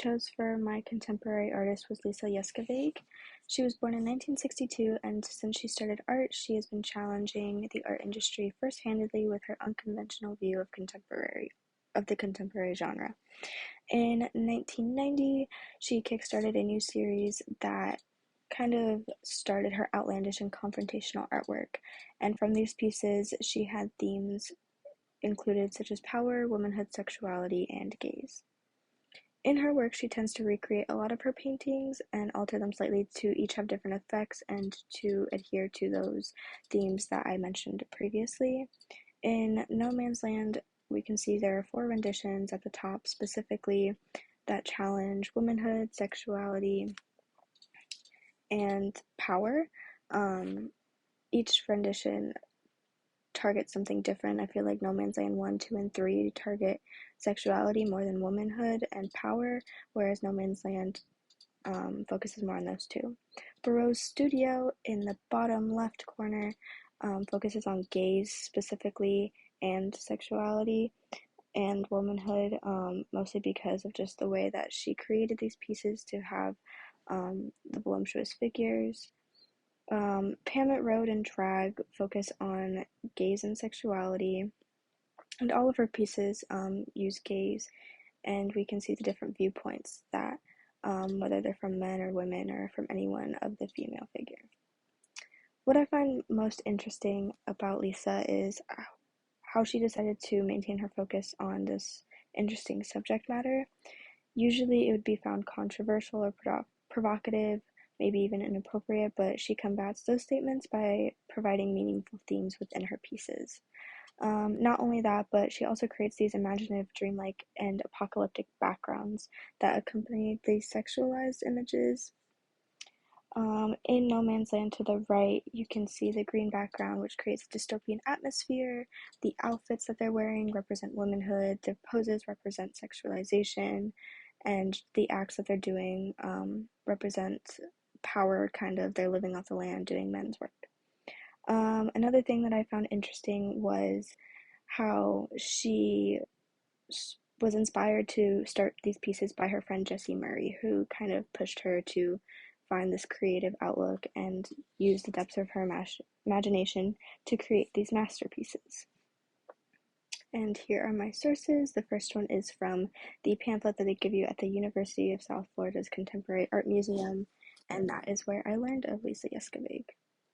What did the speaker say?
chose for my contemporary artist was Lisa Yuskavage. She was born in 1962, and since she started art, she has been challenging the art industry first-handedly with her unconventional view of the contemporary genre. In 1990, she kickstarted a new series that kind of started her outlandish and confrontational artwork. And from these pieces, she had themes included such as power, womanhood, sexuality, and gaze. In her work, she tends to recreate a lot of her paintings and alter them slightly to each have different effects and to adhere to those themes that I mentioned previously. In No Man's Land, we can see there are 4 renditions at the top specifically that challenge womanhood, sexuality, and power. Each rendition target something different. I feel like No Man's Land 1, 2, and 3 target sexuality more than womanhood and power, whereas No Man's Land focuses more on those two. Barreau's studio in the bottom left corner focuses on gaze specifically and sexuality and womanhood, mostly because of just the way that she created these pieces to have the voluptuous figures. Pamet Road and Drag focus on gaze and sexuality, and all of her pieces use gaze, and we can see the different viewpoints that, whether they're from men or women or from anyone of the female figure. What I find most interesting about Lisa is how she decided to maintain her focus on this interesting subject matter. Usually it would be found controversial or provocative, maybe even inappropriate, but she combats those statements by providing meaningful themes within her pieces. Not only that, but she also creates these imaginative, dreamlike, and apocalyptic backgrounds that accompany these sexualized images. In No Man's Land to the right, you can see the green background, which creates a dystopian atmosphere. The outfits that they're wearing represent womanhood, their poses represent sexualization, and the acts that they're doing represent power, kind of. They're living off the land, doing men's work. Another thing that I found interesting was how she was inspired to start these pieces by her friend Jessie Murray, who kind of pushed her to find this creative outlook and use the depths of her imagination to create these masterpieces. And here are my sources. The first one is from the pamphlet that they give you at the University of South Florida's Contemporary Art Museum, and that is where I learned of Lisa Yuskavage.